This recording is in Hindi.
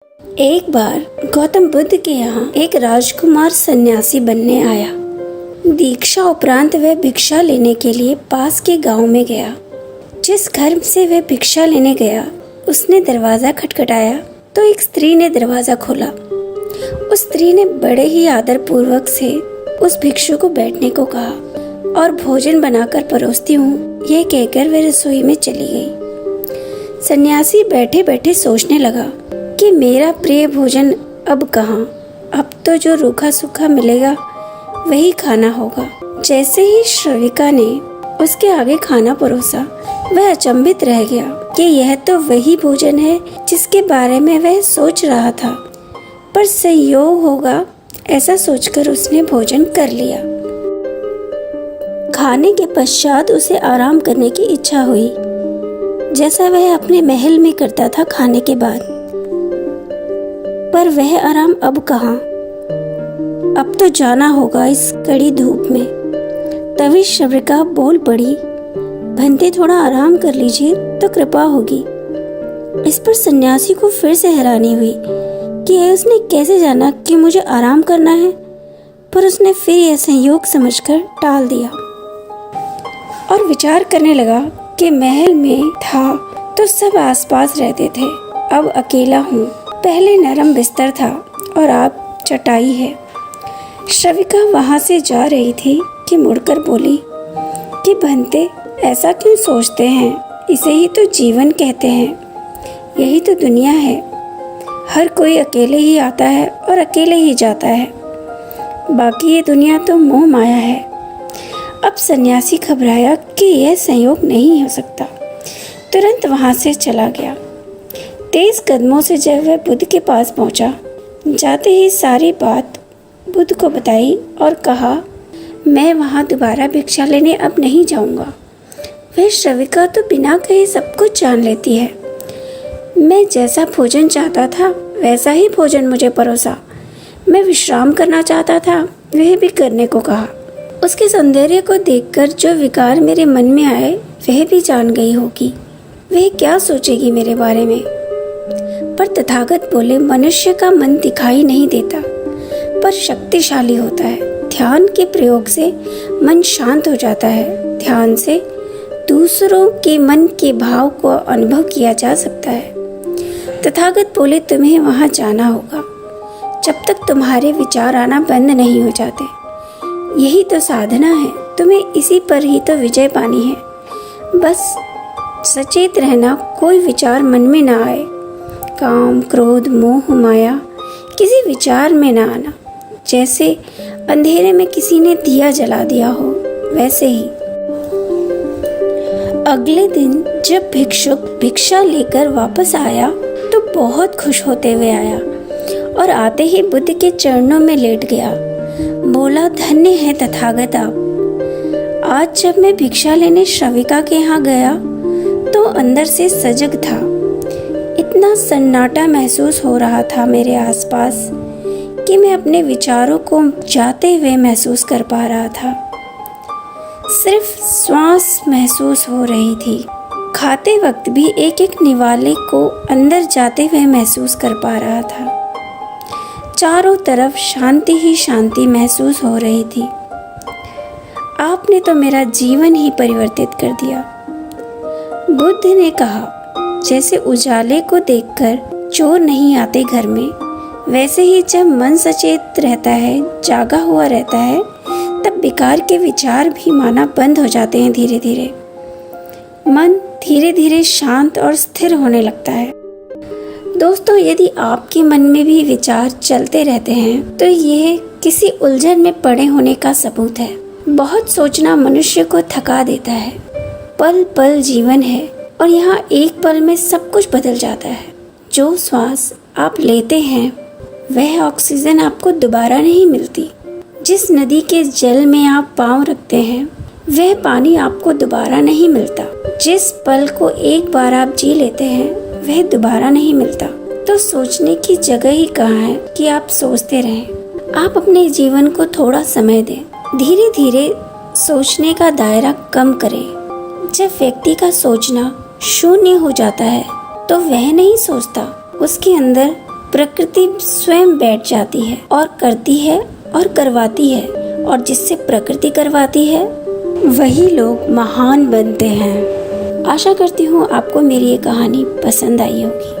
एक बार गौतम बुद्ध के यहाँ एक राजकुमार सन्यासी बनने आया। दीक्षा उपरांत वह भिक्षा लेने के लिए पास के गांव में गया। जिस घर से वह भिक्षा लेने गया उसने दरवाजा खटखटाया तो एक स्त्री ने दरवाजा खोला। उस स्त्री ने बड़े ही आदर पूर्वक से उस भिक्षु को बैठने को कहा और भोजन बनाकर परोसती हूँ यह कहकर वह रसोई में चली गई। सन्यासी बैठे बैठे सोचने लगा कि मेरा प्रिय भोजन अब कहाँ, अब तो जो रूखा सूखा मिलेगा वही खाना होगा। जैसे ही श्रविका ने उसके आगे खाना परोसा वह अचंभित रह गया कि यह तो वही भोजन है जिसके बारे में वह सोच रहा था, पर संयोग होगा ऐसा सोचकर उसने भोजन कर लिया। खाने के पश्चात उसे आराम करने की इच्छा हुई, जैसा वह अपने महल में करता था खाने के बाद। पर वह आराम अब कहाँ, अब तो जाना होगा इस कड़ी धूप में। तभी श्रविका बोल पड़ी, भंते थोड़ा आराम कर लीजिए तो कृपा होगी। इस पर सन्यासी को फिर से हैरानी हुई कि उसने कैसे जाना कि मुझे आराम करना है, पर उसने फिर यह संयोग समझकर टाल दिया और विचार करने लगा कि महल में था तो सब आसपास रहते थे, अब अकेला हूँ। पहले नरम बिस्तर था और अब चटाई है। श्रविका वहाँ से जा रही थी कि मुड़कर बोली कि भंते ऐसा क्यों सोचते हैं, इसे ही तो जीवन कहते हैं, यही तो दुनिया है। हर कोई अकेले ही आता है और अकेले ही जाता है, बाकी ये दुनिया तो मोह माया है। अब सन्यासी घबराया कि यह संयोग नहीं हो सकता, तुरंत वहाँ से चला गया। तेज कदमों से जब वह बुद्ध के पास पहुँचा, जाते ही सारी बात बुद्ध को बताई और कहा, मैं वहाँ दोबारा भिक्षा लेने अब नहीं जाऊँगा। वह श्रविका तो बिना कहे सब कुछ जान लेती है। मैं जैसा भोजन चाहता था वैसा ही भोजन मुझे परोसा। मैं विश्राम करना चाहता था, वह भी करने को कहा। उसके सौंदर्य को देखकर जो विकार मेरे मन में आए वह भी जान गई होगी। वह क्या सोचेगी मेरे बारे में। पर तथागत बोले, मनुष्य का मन दिखाई नहीं देता पर शक्तिशाली होता है। ध्यान के प्रयोग से मन शांत हो जाता है। ध्यान से दूसरों के मन के भाव को अनुभव किया जा सकता है। तथागत बोले, तुम्हें वहाँ जाना होगा जब तक तुम्हारे विचार आना बंद नहीं हो जाते। यही तो साधना है, तुम्हें इसी पर ही तो विजय पानी है। बस सचेत रहना, कोई विचार मन में ना आए। काम, क्रोध, मोह, माया किसी विचार में ना आना। जैसे अंधेरे में किसी ने दिया जला दिया हो, वैसे ही। अगले दिन जब भिक्षुक भिक्षा लेकर वापस आया तो बहुत खुश होते हुए आया और आते ही बुद्ध के चरणों में लेट गया। बोला, धन्य है तथागत आप। आज जब मैं भिक्षा लेने श्रविका के यहाँ गया तो अंदर से सजग था। इतना सन्नाटा महसूस हो रहा था मेरे आसपास कि मैं अपने विचारों को जाते हुए महसूस कर पा रहा था। सिर्फ श्वास महसूस हो रही थी। खाते वक्त भी एक एक निवाले को अंदर जाते हुए महसूस कर पा रहा था। चारों तरफ शांति ही शांति महसूस हो रही थी। आपने तो मेरा जीवन ही परिवर्तित कर दिया। बुद्ध ने कहा, जैसे उजाले को देखकर चोर नहीं आते घर में, वैसे ही जब मन सचेत रहता है, जागा हुआ रहता है, तब बेकार के विचार भी माना बंद हो जाते हैं। धीरे धीरे मन धीरे धीरे शांत और स्थिर होने लगता है। दोस्तों, यदि आपके मन में भी विचार चलते रहते हैं तो यह किसी उलझन में पड़े होने का सबूत है। बहुत सोचना मनुष्य को थका देता है। पल पल जीवन है और यहाँ एक पल में सब कुछ बदल जाता है। जो श्वास आप लेते हैं वह ऑक्सीजन आपको दोबारा नहीं मिलती। जिस नदी के जल में आप पाँव रखते हैं वह पानी आपको दोबारा नहीं मिलता। जिस पल को एक बार आप जी लेते हैं वह दोबारा नहीं मिलता। तो सोचने की जगह ही कहाँ है कि आप सोचते रहें। आप अपने जीवन को थोड़ा समय दें। धीरे धीरे सोचने का दायरा कम करें। जब व्यक्ति का सोचना शून्य हो जाता है तो वह नहीं सोचता, उसके अंदर प्रकृति स्वयं बैठ जाती है और करती है और करवाती है, और जिससे प्रकृति करवाती है वही लोग महान बनते हैं। आशा करती हूँ आपको मेरी ये कहानी पसंद आई होगी।